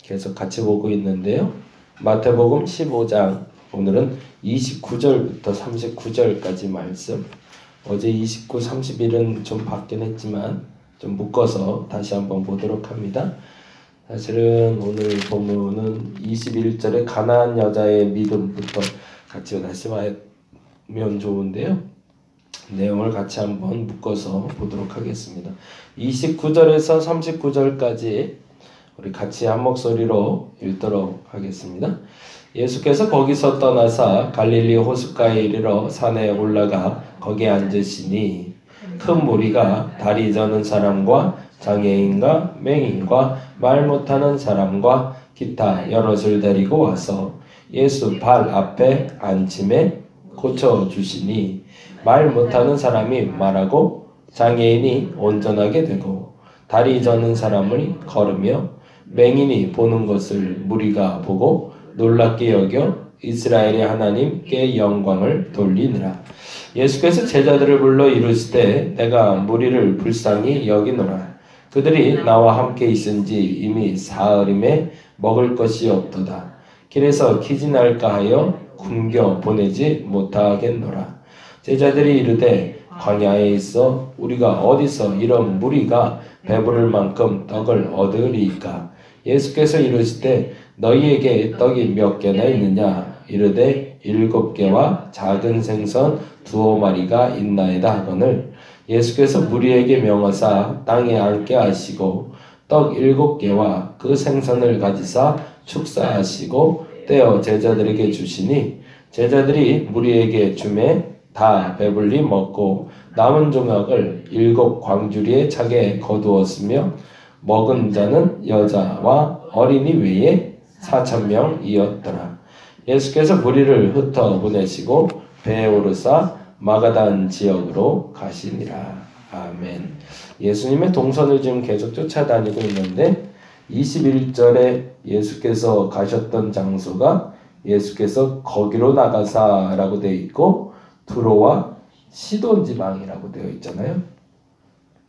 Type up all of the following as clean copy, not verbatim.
계속 같이 보고 있는데요. 마태복음 15장 오늘은 29절부터 39절까지 말씀. 어제 29, 31은 좀 받긴 했지만 좀 묶어서 다시 한번 보도록 합니다. 사실은 오늘 본문은 21절에 가나안 여자의 믿음부터 같이 다시 보면 좋은데요. 내용을 같이 한번 묶어서 보도록 하겠습니다. 29절에서 39절까지 우리 같이 한 목소리로 읽도록 하겠습니다. 예수께서 거기서 떠나사 갈릴리 호숫가에 이르러 산에 올라가 거기에 앉으시니 큰 무리가 다리 저는 사람과 장애인과 맹인과 말 못하는 사람과 기타 여럿을 데리고 와서 예수 발 앞에 앉힘에 고쳐주시니 말 못하는 사람이 말하고 장애인이 온전하게 되고 다리 저는 사람을 걸으며 맹인이 보는 것을 무리가 보고 놀랍게 여겨 이스라엘의 하나님께 영광을 돌리느라. 예수께서 제자들을 불러 이르시되 내가 무리를 불쌍히 여기노라. 그들이 나와 함께 있은지 이미 사흘임에 먹을 것이 없도다. 길에서 기진할까 하여 굶겨 보내지 못하겠노라. 제자들이 이르되 광야에 있어 우리가 어디서 이런 무리가 배부를 만큼 떡을 얻으리이까. 예수께서 이르시되 너희에게 떡이 몇 개나 있느냐. 이르되 7개와 작은 생선 2마리가 있나이다 하거늘 예수께서 무리에게 명하사 땅에 앉게 하시고 떡 7개와 그 생선을 가지사 축사하시고 떼어 제자들에게 주시니 제자들이 무리에게 주매 다 배불리 먹고 남은 조각을 7 광주리에 차게 거두었으며 먹은 자는 여자와 어린이 외에 4,000명이었더라. 예수께서 무리를 흩어 보내시고 배에 오르사 마가단 지역으로 가시니라. 아멘. 예수님의 동선을 지금 계속 쫓아다니고 있는데 21절에 예수께서 가셨던 장소가 예수께서 거기로 나가사라고 되어 있고 두로와 시돈 지방이라고 되어 있잖아요.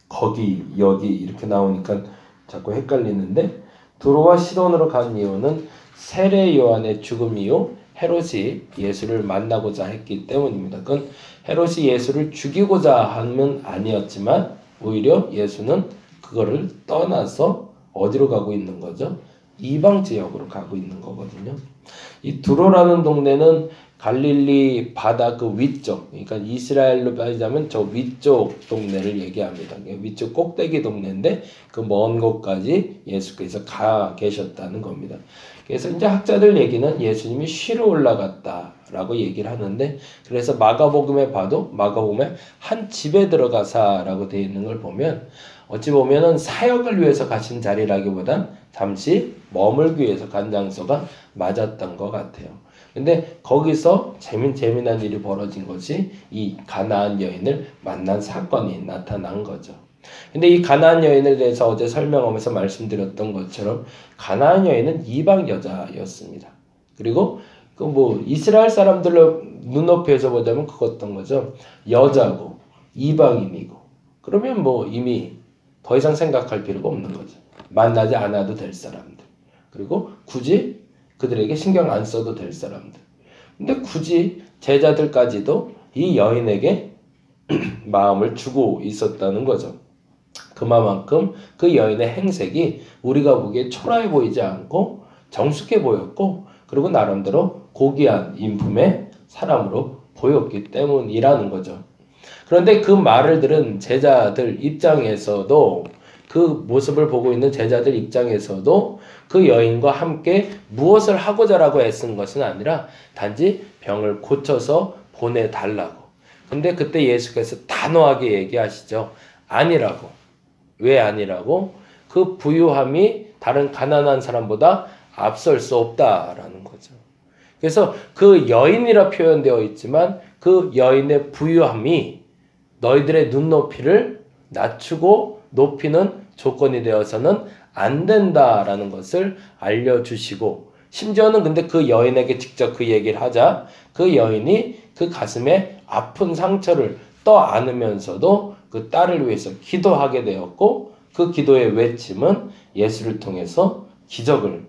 거기 여기 이렇게 나오니까 자꾸 헷갈리는데 두로와 시돈으로 간 이유는 세례 요한의 죽음 이후 헤롯이 예수를 만나고자 했기 때문입니다. 그건 헤롯이 예수를 죽이고자 함은 아니었지만 오히려 예수는 그거를 떠나서 어디로 가고 있는 거죠? 이방 지역으로 가고 있는 거거든요. 이 두로라는 동네는 갈릴리 바다 그 위쪽, 그러니까 이스라엘로 따지자면 저 위쪽 동네를 얘기합니다. 위쪽 꼭대기 동네인데 그 먼 곳까지 예수께서 가 계셨다는 겁니다. 그래서 이제 학자들 얘기는 예수님이 쉬러 올라갔다라고 얘기를 하는데, 그래서 마가복음에 봐도 마가복음에 한 집에 들어가사라고 되어 있는 걸 보면 어찌 보면은 사역을 위해서 가신 자리라기보단 잠시 머물기 위해서 간 장소가 맞았던 것 같아요. 근데 거기서 재미난 일이 벌어진 것이 이 가나안 여인을 만난 사건이 나타난 거죠. 근데 이 가나안 여인에 대해서 어제 설명하면서 말씀드렸던 것처럼 가나안 여인은 이방 여자였습니다. 그리고 그 뭐 이스라엘 사람들로 눈높이에서 보자면 그것던 거죠. 여자고 이방인이고 그러면 뭐 이미 더 이상 생각할 필요가 없는 거죠. 만나지 않아도 될 사람들. 그리고 굳이 그들에게 신경 안 써도 될 사람들. 근데 굳이 제자들까지도 이 여인에게 마음을 주고 있었다는 거죠. 그만큼 그 여인의 행색이 우리가 보기에 초라해 보이지 않고 정숙해 보였고, 그리고 나름대로 고귀한 인품의 사람으로 보였기 때문이라는 거죠. 그런데 그 말을 들은 제자들 입장에서도, 그 모습을 보고 있는 제자들 입장에서도 그 여인과 함께 무엇을 하고자라고 애쓴 것은 아니라 단지 병을 고쳐서 보내달라고. 근데 그때 예수께서 단호하게 얘기하시죠. 아니라고. 왜 아니라고? 그 부유함이 다른 가난한 사람보다 앞설 수 없다라는 거죠. 그래서 그 여인이라 표현되어 있지만 그 여인의 부유함이 너희들의 눈높이를 낮추고 높이는 조건이 되어서는 안 된다라는 것을 알려주시고, 심지어는 근데 그 여인에게 직접 그 얘기를 하자 그 여인이 그 가슴에 아픈 상처를 떠안으면서도 그 딸을 위해서 기도하게 되었고, 그 기도의 외침은 예수를 통해서 기적을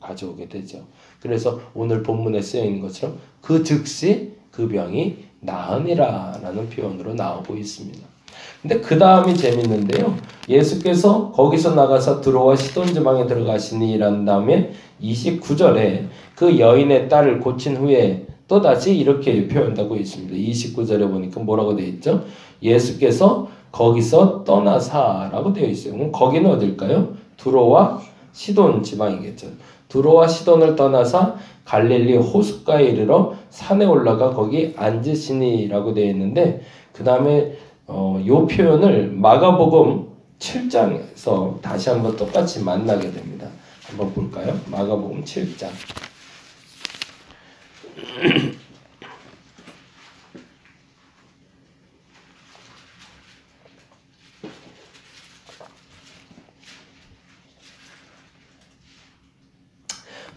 가져오게 되죠. 그래서 오늘 본문에 쓰여 있는 것처럼 그 즉시 그 병이 나으니라 라는 표현으로 나오고 있습니다. 근데 그 다음이 재밌는데요. 예수께서 거기서 나가서 두로와 시돈 지방에 들어가시니 란 다음에 29절에 그 여인의 딸을 고친 후에 또다시 이렇게 표현하고 있습니다. 29절에 보니까 뭐라고 되어 있죠? 예수께서 거기서 떠나사라고 되어 있어요. 그럼 거기는 어딜까요? 두로와 시돈 지방이겠죠. 두로와 시돈을 떠나사 갈릴리 호숫가에 이르러 산에 올라가 거기 앉으시니라고 되어 있는데 그 다음에 요 표현을 마가복음 7장에서 다시 한번 똑같이 만나게 됩니다. 한번 볼까요? 마가복음 7장.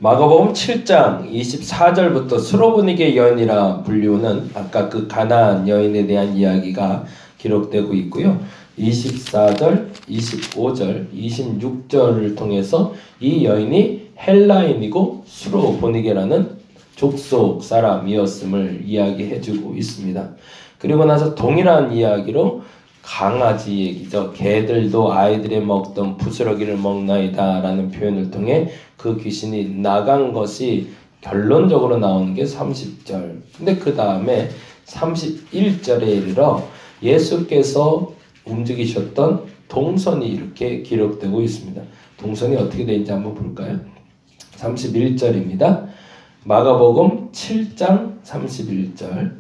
마가복음 7장 24절부터 수로보니게 여인이라 불리우는 아까 그 가나안 여인에 대한 이야기가 기록되고 있고요. 24절, 25절, 26절을 통해서 이 여인이 헬라인이고 수로보니게라는 족속 사람이었음을 이야기해주고 있습니다. 그리고 나서 동일한 이야기로 강아지 얘기죠. 개들도 아이들이 먹던 부스러기를 먹나이다 라는 표현을 통해 그 귀신이 나간 것이 결론적으로 나오는 게 30절. 근데 그 다음에 31절에 이르러 예수께서 움직이셨던 동선이 이렇게 기록되고 있습니다. 동선이 어떻게 되는지 한번 볼까요? 31절입니다. 마가복음 7장 31절.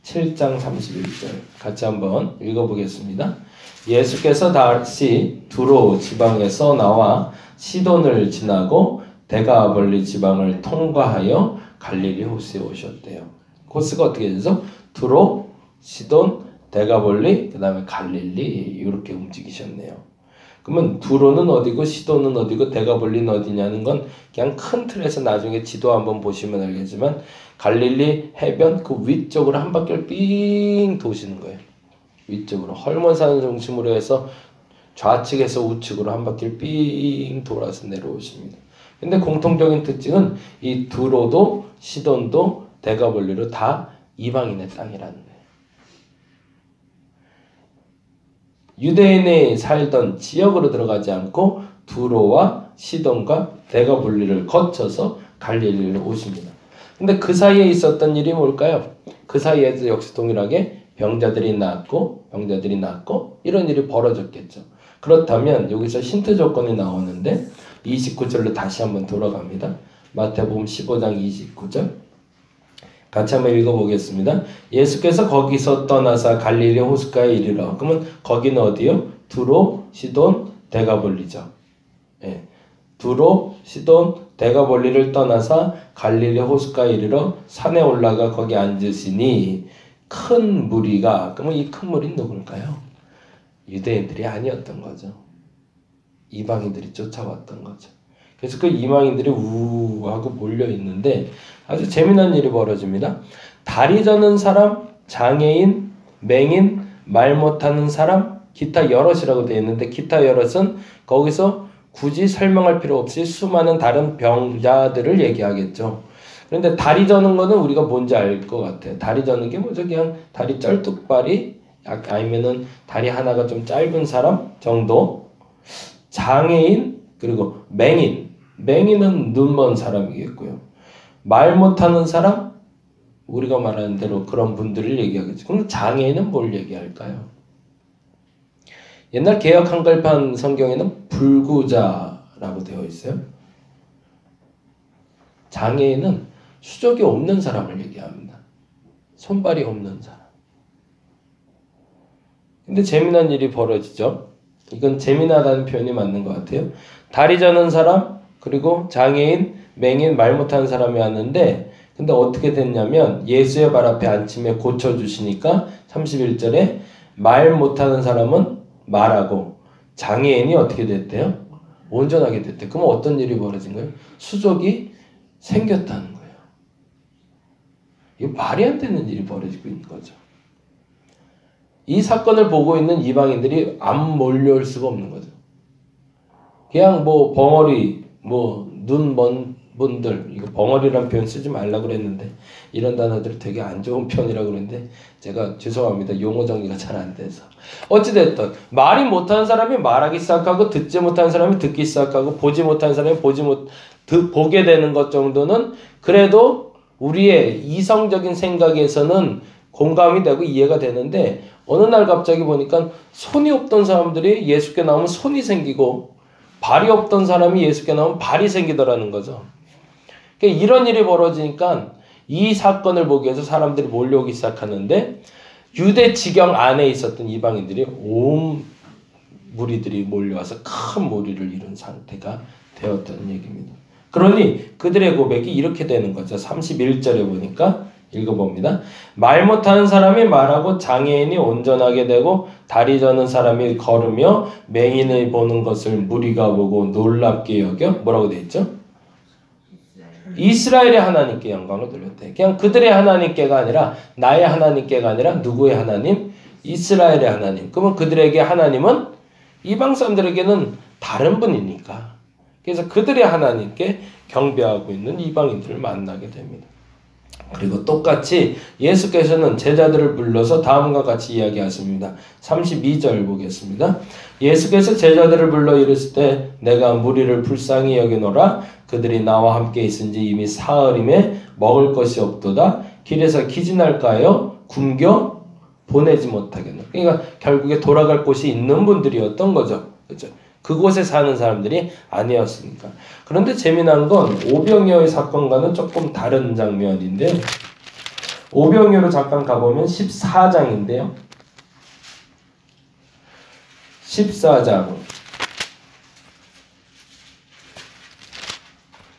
7장 31절 같이 한번 읽어보겠습니다. 예수께서 다시 두로 지방에서 나와 시돈을 지나고 데가벌리 지방을 통과하여 갈릴리 호수에 오셨대요. 코스가 어떻게 되죠? 두로, 시돈, 데가벌리, 그 다음에 갈릴리 이렇게 움직이셨네요. 그러면 두로는 어디고 시돈은 어디고 데가벌리는 어디냐는 건 그냥 큰 틀에서 나중에 지도 한번 보시면 알겠지만 갈릴리 해변 그 위쪽으로 한 바퀴를 삥 도시는 거예요. 위쪽으로 헐몬산을 중심으로 해서 좌측에서 우측으로 한 바퀴를 삥 돌아서 내려오십니다. 근데 공통적인 특징은 이 두로도 시돈도 데가벌리로 다 이방인의 땅이라는 거예요. 유대인이 살던 지역으로 들어가지 않고 두로와 시돈과 데가볼리를 거쳐서 갈릴리로 오십니다. 근데 그 사이에 있었던 일이 뭘까요? 그 사이에도 역시 동일하게 병자들이 낳았고 이런 일이 벌어졌겠죠. 그렇다면 여기서 힌트 조건이 나오는데 29절로 다시 한번 돌아갑니다. 마태복음 15장 29절 같이 한번 읽어보겠습니다. 예수께서 거기서 떠나사 갈릴리 호숫가에 이르러. 그러면 거기는 어디요? 두로, 시돈, 데가볼리죠. 예. 두로, 시돈, 데가볼리를 떠나사 갈릴리 호숫가에 이르러 산에 올라가 거기 앉으시니 큰 무리가, 그러면 이 큰 무리는 누굴까요? 유대인들이 아니었던 거죠. 이방인들이 쫓아왔던 거죠. 그래서 그 이방인들이 우하고 몰려 있는데 아주 재미난 일이 벌어집니다. 다리 저는 사람, 장애인, 맹인, 말 못하는 사람, 기타 여럿이라고 되어 있는데 기타 여럿은 거기서 굳이 설명할 필요 없이 수많은 다른 병자들을 얘기하겠죠. 그런데 다리 저는 거는 우리가 뭔지 알 것 같아요. 다리 저는 게 뭐죠? 그냥 다리 쩔뚝발이 아니면은 다리 하나가 좀 짧은 사람 정도. 장애인 그리고 맹인은 눈먼 사람이겠고요. 말 못하는 사람 우리가 말하는 대로 그런 분들을 얘기하겠죠. 그럼 장애인은 뭘 얘기할까요? 옛날 개역 한글판 성경에는 불구자라고 되어 있어요. 장애인은 수족이 없는 사람을 얘기합니다. 손발이 없는 사람. 근데 재미난 일이 벌어지죠. 이건 재미나다는 표현이 맞는 것 같아요. 다리 저는 사람, 그리고 장애인, 맹인, 말 못하는 사람이 왔는데 근데 어떻게 됐냐면 예수의 발 앞에 앉힘에 고쳐주시니까 31절에 말 못하는 사람은 말하고 장애인이 어떻게 됐대요? 온전하게 됐대요. 그럼 어떤 일이 벌어진 거예요? 수족이 생겼다는 거예요. 이거 말이 안 되는 일이 벌어지고 있는 거죠. 이 사건을 보고 있는 이방인들이 안 몰려올 수가 없는 거죠. 그냥 벙어리, 눈먼, 분들, 이거 벙어리란 표현 쓰지 말라고 그랬는데 이런 단어들이 되게 안 좋은 표현이라고 그랬는데 제가 죄송합니다. 용어 정리가 잘 안 돼서. 어찌됐든 말이 못하는 사람이 말하기 시작하고 듣지 못하는 사람이 듣기 시작하고 보지 못하는 사람이 보게 되는 것 정도는 그래도 우리의 이성적인 생각에서는 공감이 되고 이해가 되는데 어느 날 갑자기 보니까 손이 없던 사람들이 예수께 나오면 손이 생기고 발이 없던 사람이 예수께 나오면 발이 생기더라는 거죠. 그러니까 이런 일이 벌어지니까 이 사건을 보기 위해서 사람들이 몰려오기 시작하는데 유대 지경 안에 있었던 이방인들이 온 무리들이 몰려와서 큰 무리를 이룬 상태가 되었다는 얘기입니다. 그러니 그들의 고백이 이렇게 되는 거죠. 31절에 보니까 읽어봅니다. 말 못하는 사람이 말하고 장애인이 온전하게 되고 다리 저는 사람이 걸으며 맹인을 보는 것을 무리가 보고 놀랍게 여겨 뭐라고 되어 있죠? 이스라엘의 하나님께 영광을 돌렸대. 그냥 그들의 하나님께가 아니라 나의 하나님께가 아니라 누구의 하나님? 이스라엘의 하나님. 그러면 그들에게 하나님은 이방 사람들에게는 다른 분이니까. 그래서 그들의 하나님께 경배하고 있는 이방인들을 만나게 됩니다. 그리고 똑같이 예수께서는 제자들을 불러서 다음과 같이 이야기하십니다. 32절 보겠습니다. 예수께서 제자들을 불러 이르실 때 내가 무리를 불쌍히 여기노라. 그들이 나와 함께 있은지 이미 사흘임에 먹을 것이 없도다. 길에서 기진할까요? 굶겨 보내지 못하겠노라. 그러니까 결국에 돌아갈 곳이 있는 분들이었던 거죠. 그렇죠? 그곳에 사는 사람들이 아니었으니까. 그런데 재미난 건 오병이어의 사건과는 조금 다른 장면인데 오병이어로 잠깐 가보면 14장인데요. 14장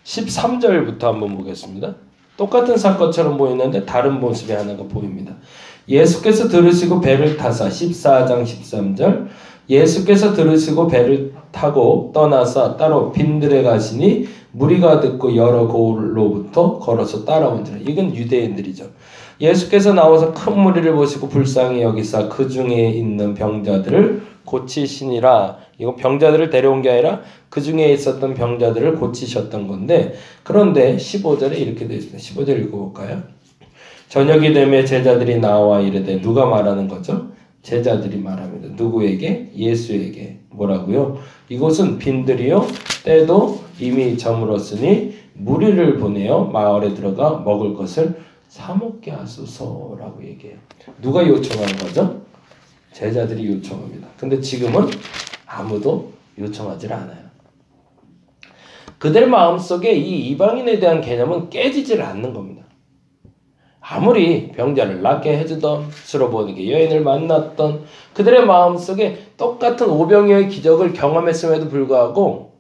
13절부터 한번 보겠습니다. 똑같은 사건처럼 보이는데 다른 모습이 하나가 보입니다. 예수께서 들으시고 배를 타사 14장 13절 예수께서 들으시고 배를 타고 떠나서 따로 빈들에 가시니 무리가 듣고 여러 고을로부터 걸어서 따라온지라. 이건 유대인들이죠. 예수께서 나와서 큰 무리를 보시고 불쌍히 여기사 그 중에 있는 병자들을 고치시니라. 이거 병자들을 데려온 게 아니라 그 중에 있었던 병자들을 고치셨던 건데 그런데 15절에 이렇게 되어 있습니다. 15절 읽어볼까요? 저녁이 되매 제자들이 나와 이르되 누가 말하는 거죠? 제자들이 말합니다. 누구에게? 예수에게. 뭐라고요? 이곳은 빈들이요 때도 이미 저물었으니 무리를 보내어 마을에 들어가 먹을 것을 사 먹게 하소서라고 얘기해요. 누가 요청하는 거죠? 제자들이 요청합니다. 근데 지금은 아무도 요청하지 않아요. 그들 마음속에 이 이방인에 대한 개념은 깨지질 않는 겁니다. 아무리 병자를 낫게 해주던 수로보니게 여인을 만났던 그들의 마음속에 똑같은 오병이어의 기적을 경험했음에도 불구하고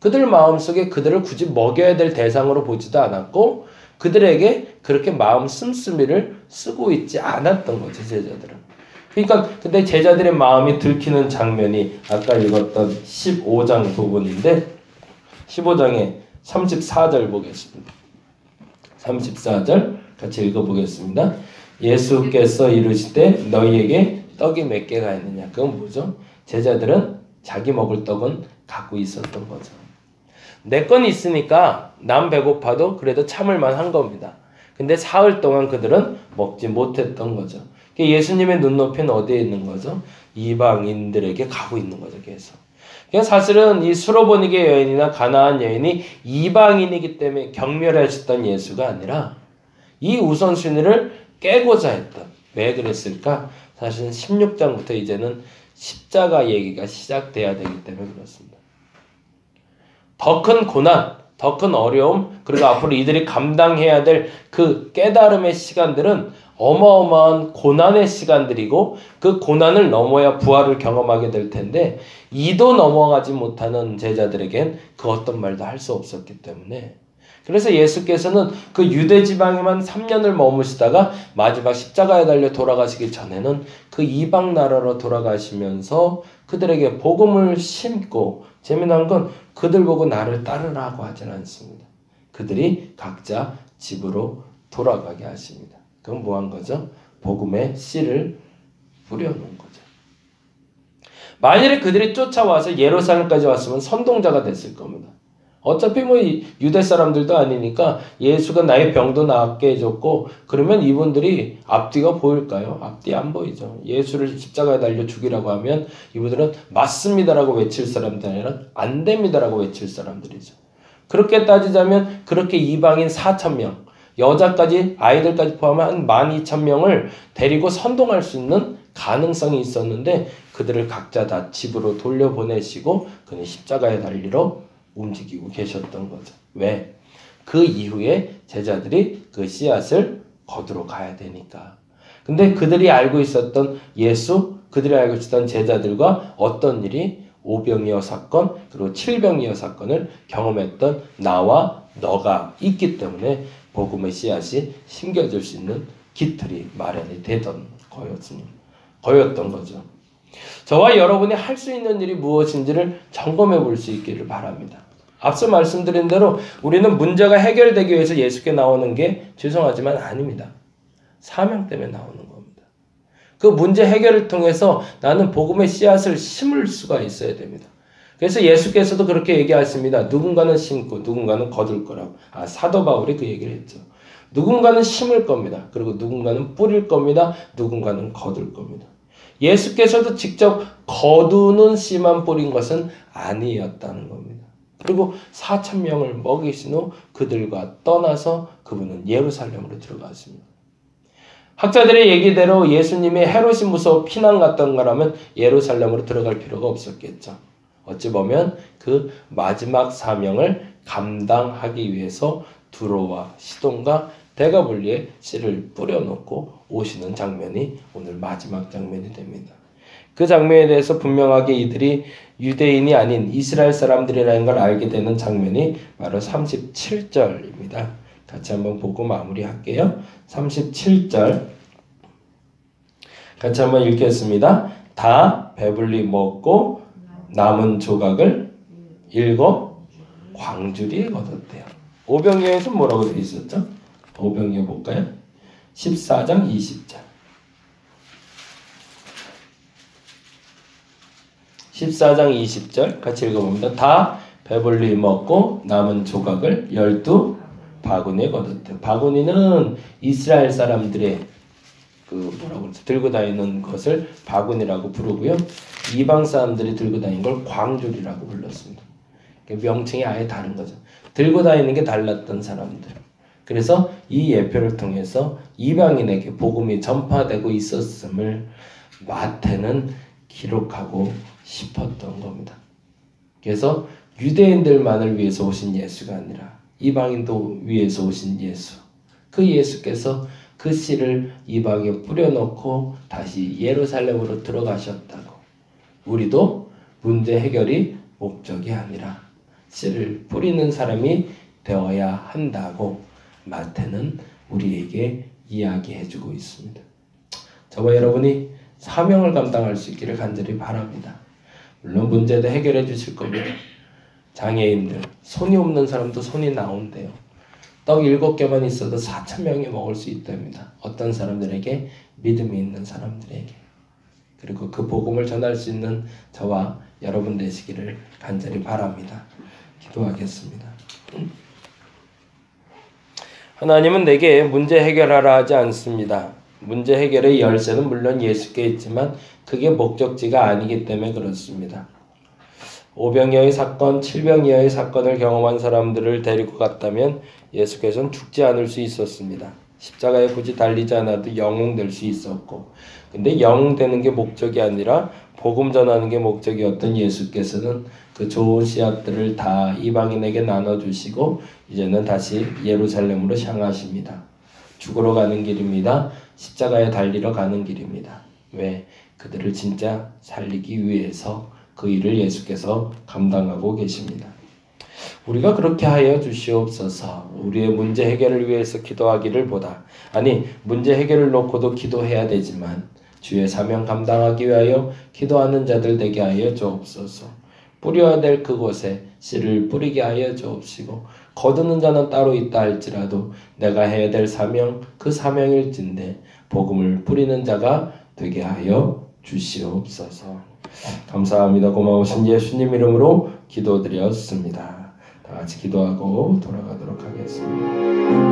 그들 마음속에 그들을 굳이 먹여야 될 대상으로 보지도 않았고 그들에게 그렇게 마음 씀씀이를 쓰고 있지 않았던 거죠. 제자들은. 그러니까 근데 제자들의 마음이 들키는 장면이 아까 읽었던 15장 부분인데 15장의 34절 보겠습니다. 34절 같이 읽어보겠습니다. 예수께서 이르시되 너희에게 떡이 몇 개가 있느냐. 그건 뭐죠? 제자들은 자기 먹을 떡은 갖고 있었던 거죠. 내 건 있으니까 남 배고파도 그래도 참을 만한 겁니다. 근데 사흘 동안 그들은 먹지 못했던 거죠. 예수님의 눈높이는 어디에 있는 거죠? 이방인들에게 가고 있는 거죠. 계속. 그러니까 사실은 이 수로보니게 여인이나 가나안 여인이 이방인이기 때문에 경멸하셨던 예수가 아니라 이 우선순위를 깨고자 했던. 왜 그랬을까? 사실은 16장부터 이제는 십자가 얘기가 시작돼야 되기 때문에 그렇습니다. 더 큰 고난, 더 큰 어려움, 그리고 앞으로 이들이 감당해야 될 그 깨달음의 시간들은 어마어마한 고난의 시간들이고 그 고난을 넘어야 부활을 경험하게 될 텐데 이도 넘어가지 못하는 제자들에겐 그 어떤 말도 할 수 없었기 때문에 그래서 예수께서는 그 유대 지방에만 3년을 머무시다가 마지막 십자가에 달려 돌아가시기 전에는 그 이방 나라로 돌아가시면서 그들에게 복음을 심고 재미난 건 그들 보고 나를 따르라고 하진 않습니다. 그들이 각자 집으로 돌아가게 하십니다. 그건 뭐 한 거죠? 복음의 씨를 뿌려놓은 거죠. 만일에 그들이 쫓아와서 예루살렘까지 왔으면 선동자가 됐을 겁니다. 어차피 뭐 유대 사람들도 아니니까 예수가 나의 병도 낫게 해줬고 그러면 이분들이 앞뒤가 보일까요? 앞뒤 안 보이죠. 예수를 십자가에 달려 죽이라고 하면 이분들은 맞습니다라고 외칠 사람들이 아니라 안 됩니다라고 외칠 사람들이죠. 그렇게 따지자면 그렇게 이방인 4,000명, 여자까지 아이들까지 포함한 12,000명을 데리고 선동할 수 있는 가능성이 있었는데 그들을 각자 다 집으로 돌려보내시고 그는 십자가에 달리러 움직이고 계셨던 거죠. 왜? 그 이후에 제자들이 그 씨앗을 거두러 가야 되니까. 근데 그들이 알고 있었던 예수, 그들이 알고 있었던 제자들과 어떤 일이 오병이어 사건 그리고 칠병이어 사건을 경험했던 나와 너가 있기 때문에 복음의 씨앗이 심겨질 수 있는 깃틀이 마련이 되던 거였던 거죠. 저와 여러분이 할 수 있는 일이 무엇인지를 점검해 볼 수 있기를 바랍니다. 앞서 말씀드린 대로 우리는 문제가 해결되기 위해서 예수께 나오는 게 죄송하지만 아닙니다. 사명 때문에 나오는 겁니다. 그 문제 해결을 통해서 나는 복음의 씨앗을 심을 수가 있어야 됩니다. 그래서 예수께서도 그렇게 얘기하십니다. 누군가는 심고 누군가는 거둘 거라고. 사도 바울이 그 얘기를 했죠. 누군가는 심을 겁니다. 그리고 누군가는 뿌릴 겁니다. 누군가는 거둘 겁니다. 예수께서도 직접 거두는 씨만 뿌린 것은 아니었다는 겁니다. 그리고 4,000명을 먹이신 후 그들과 떠나서 그분은 예루살렘으로 들어갔습니다. 학자들의 얘기대로 예수님이 헤롯이 무서워 피난 갔던 거라면 예루살렘으로 들어갈 필요가 없었겠죠. 어찌 보면 그 마지막 사명을 감당하기 위해서 두로와 시돈과 대가볼리에 씨를 뿌려놓고 오시는 장면이 오늘 마지막 장면이 됩니다. 그 장면에 대해서 분명하게 이들이 유대인이 아닌 이스라엘 사람들이라는 걸 알게 되는 장면이 바로 37절입니다. 같이 한번 보고 마무리할게요. 37절 같이 한번 읽겠습니다. 다 배불리 먹고 남은 조각을 7 광주리에 거뒀대요. 오병이어에서 뭐라고 되어 있었죠? 오병이어 볼까요? 14장 20절 14장 20절 같이 읽어봅니다. 다 배불리 먹고 남은 조각을 12 바구니에 거뒀대요. 바구니는 이스라엘 사람들의 뭐라고 그러죠? 들고 다니는 것을 바구니라고 부르고요. 이방 사람들이 들고 다니는 걸 광주리라고 불렀습니다. 명칭이 아예 다른 거죠. 들고 다니는 게 달랐던 사람들. 그래서 이 예표를 통해서 이방인에게 복음이 전파되고 있었음을 마태는 기록하고 싶었던 겁니다. 그래서 유대인들만을 위해서 오신 예수가 아니라 이방인도 위해서 오신 예수. 그 예수께서 그 씨를 이방에 뿌려놓고 다시 예루살렘으로 들어가셨다고. 우리도 문제 해결이 목적이 아니라 씨를 뿌리는 사람이 되어야 한다고 마태는 우리에게 이야기해주고 있습니다. 저와 여러분이 사명을 감당할 수 있기를 간절히 바랍니다. 물론 문제도 해결해 주실 겁니다. 장애인들, 손이 없는 사람도 손이 나온대요. 떡 7개만 있어도 4,000명이 먹을 수 있답니다. 어떤 사람들에게? 믿음이 있는 사람들에게. 그리고 그 복음을 전할 수 있는 저와 여러분 되시기를 간절히 바랍니다. 기도하겠습니다. 하나님은 내게 문제 해결하라 하지 않습니다. 문제 해결의 열쇠는 물론 예수께 있지만 그게 목적지가 아니기 때문에 그렇습니다. 오병이어의 사건, 칠병이어의 사건을 경험한 사람들을 데리고 갔다면 예수께서는 죽지 않을 수 있었습니다. 십자가에 굳이 달리지 않아도 영웅될 수 있었고, 근데 영웅되는 게 목적이 아니라 복음 전하는 게 목적이었던 예수께서는 그 좋은 씨앗들을 다 이방인에게 나눠주시고 이제는 다시 예루살렘으로 향하십니다. 죽으러 가는 길입니다. 십자가에 달리러 가는 길입니다. 왜? 그들을 진짜 살리기 위해서 그 일을 예수께서 감당하고 계십니다. 우리가 그렇게 하여 주시옵소서. 우리의 문제 해결을 위해서 기도하기를 보다 문제 해결을 놓고도 기도해야 되지만 주의 사명 감당하기 위하여 기도하는 자들 되게 하여 주옵소서. 뿌려야 될 그곳에 씨를 뿌리게 하여 주옵시고 거두는 자는 따로 있다 할지라도 내가 해야 될 사명 그 사명일진데 복음을 뿌리는 자가 되게 하여 주시옵소서. 감사합니다. 고마우신 예수님 이름으로 기도드렸습니다. 다 같이 기도하고 돌아가도록 하겠습니다.